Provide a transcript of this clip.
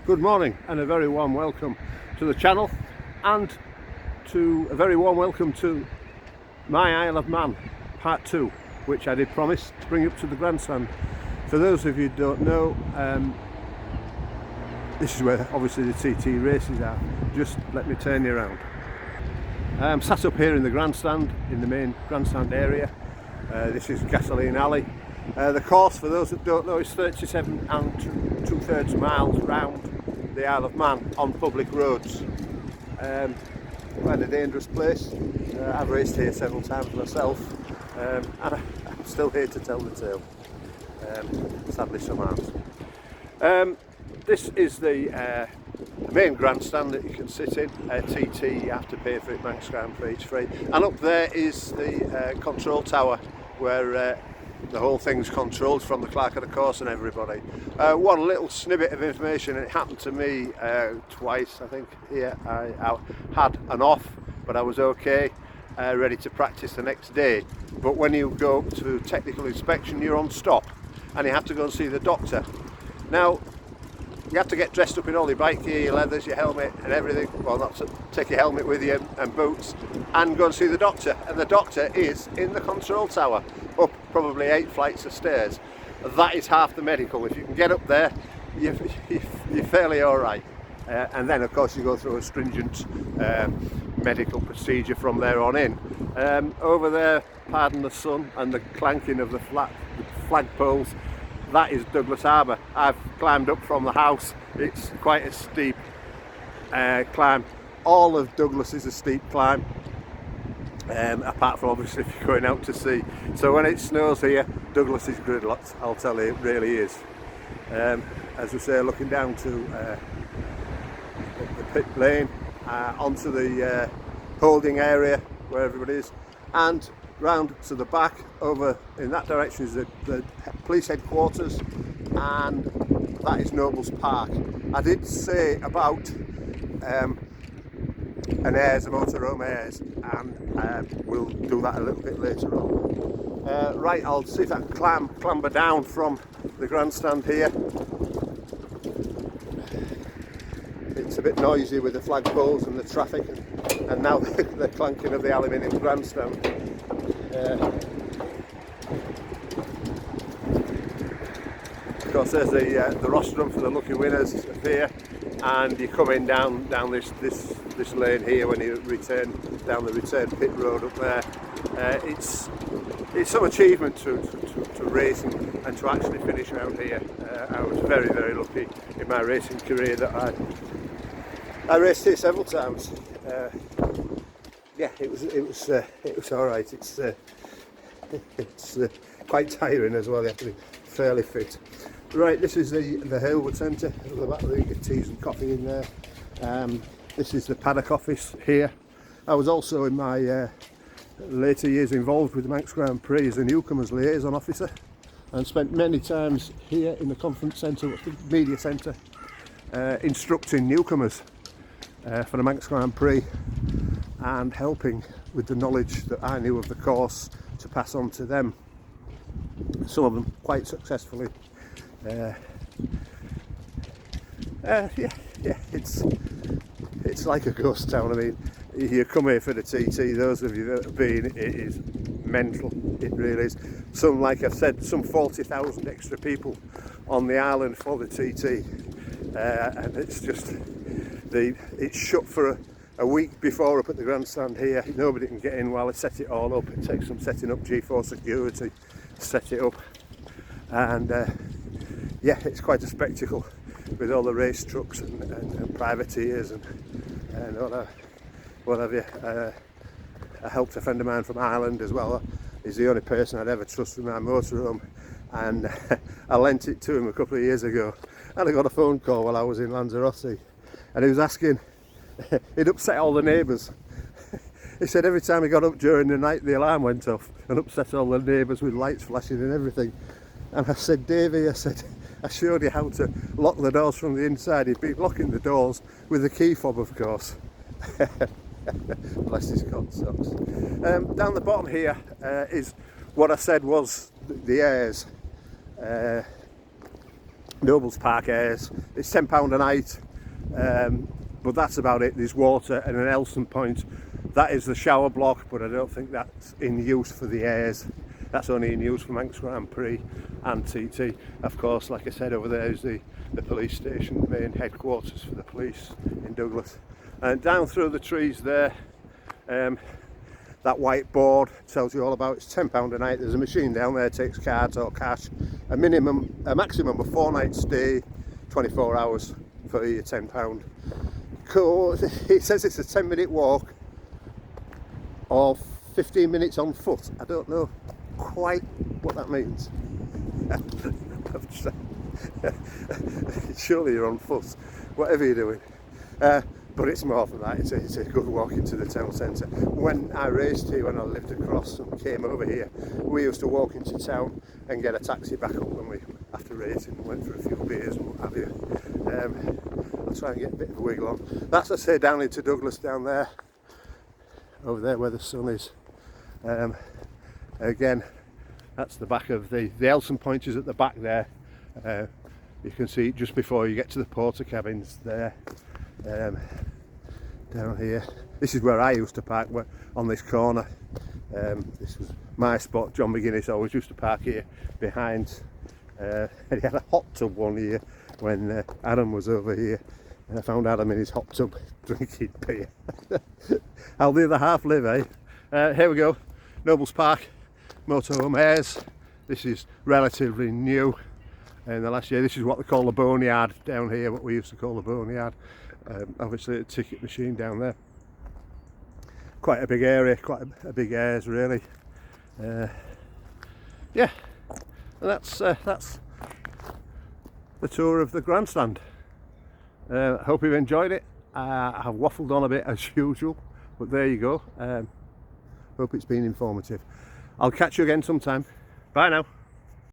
Good morning and a very warm welcome to the channel, and to a very warm welcome to my Isle of Man part 2, which I did promise to bring up to the grandstand. For those of you who don't know, this is where obviously the TT races are. Just let me turn you around. I'm sat up here in the grandstand, in the main grandstand area. This is Gasoline Alley. The course, for those that don't know, is 37 and 2/3 miles round the Isle of Man on public roads. Quite a dangerous place. I've raced here several times myself, and I'm still here to tell the tale. Sadly some aren't. This is the main grandstand that you can sit in. TT, you have to pay for it, Manx Grand Prix free. And up there is the control tower where the whole thing's controlled from the clerk of the course and everybody. One little snippet of information, it happened to me twice, I think. Here I had an off, but I was okay, ready to practice the next day. But when you go to technical inspection, you're on stop and you have to go and see the doctor. Now, you have to get dressed up in all your bike gear, your leathers, your helmet and everything. Well, not to take your helmet with you and boots, and go and see the doctor. And the doctor is in the control tower, up probably 8 flights of stairs. That is half the medical. If you can get up there, you're fairly all right. And then, of course, you go through a stringent medical procedure from there on in. Over there, pardon the sun and the clanking of the flagpoles, that is Douglas Harbour. I've climbed up from the house. It's quite a steep climb. All of Douglas is a steep climb, apart from obviously if you're going out to sea. So when it snows here, Douglas is gridlocked, I'll tell you, it really is. As we say, looking down to the pit lane, onto the holding area where everybody is, and round to the back over in that direction is the police headquarters, and that is Nobles Park. I did say about an Ayres, a motorhome Ayres, and we'll do that a little bit later on. Right, I'll see if I can clamber down from the grandstand here. It's a bit noisy with the flagpoles and the traffic, and now the clanking of the aluminium grandstand. Of course, there's the rostrum for the lucky winners here, and you come in down this lane here when you return down the return pit road up there. It's some achievement to race and to actually finish around here. I was very, very lucky in my racing career that I raced here several times. Yeah, it was all right. It's quite tiring as well. You have to be fairly fit. Right, this is the Halewood Centre. At the back there, you get teas and coffee in there. This is the paddock office here. I was also in my later years involved with the Manx Grand Prix as a newcomers liaison officer, and spent many times here in the conference centre, the media centre, instructing newcomers for the Manx Grand Prix and helping with the knowledge that I knew of the course to pass on to them. Some of them quite successfully. Yeah, it's like a ghost town. I mean, you come here for the TT, those of you that have been, it is mental, it really is. Some, like I've said, some 40,000 extra people on the island for the TT, and it's just, it's shut for a week before up at the grandstand here. Nobody can get in while they set it all up. It takes some setting up, G4 security to set it up, and yeah, it's quite a spectacle with all the race trucks and privateers and what have you. I helped a friend of mine from Ireland as well. He's the only person I'd ever trust with my motorhome, and I lent it to him a couple of years ago, and I got a phone call while I was in Lanzarote, and he was asking, he'd upset all the neighbours. He said every time he got up during the night the alarm went off and upset all the neighbours with lights flashing and everything. And I said, Davey, I said, I showed you how to lock the doors from the inside. He'd been locking the doors with the key fob, of course. Bless his cod socks. Down the bottom here is what I said was the Ayres. Nobles Park Airs. It's £10 a night, but that's about it. There's water and an Elson Point. That is the shower block, but I don't think that's in use for the airs. That's only in use for Manx Grand Prix and TT. Of course, like I said, over there is the police station, the main headquarters for the police in Douglas. And down through the trees there, that white board tells you all about it. It's £10 a night. There's a machine down there, takes cards or cash. A maximum of 4 nights stay, 24 hours for your £10. Cool. It says it's a 10-minute walk or 15 minutes on foot. I don't know quite what that means. Surely you're on foot, whatever you're doing. But it's more than that. It's a good walk into the town centre. When I raced here, when I lived across and came over here, we used to walk into town and get a taxi back up when we, after racing, went for a few beers and what have you. I'll try and get a bit of a wiggle on. That's, I say, down into Douglas down there, over there where the sun is. Again, that's the back of the Elson Point is at the back there. You can see it just before you get to the porter cabins there. Down here, this is where I used to park, on this corner. This was my spot. John McGuinness always used to park here behind. And he had a hot tub one year when Adam was over here, and I found Adam in his hot tub drinking beer. How the other half live, eh? Here we go, Nobles Park Motorhome Airs. This is relatively new in the last year. This is what they call the boneyard down here, what we used to call the boneyard. Obviously a ticket machine down there. Quite a big area, quite a big airs really. Yeah, and that's the tour of the grandstand. Hope you've enjoyed it. I've waffled on a bit as usual, but there you go. Hope it's been informative. I'll catch you again sometime. Bye now.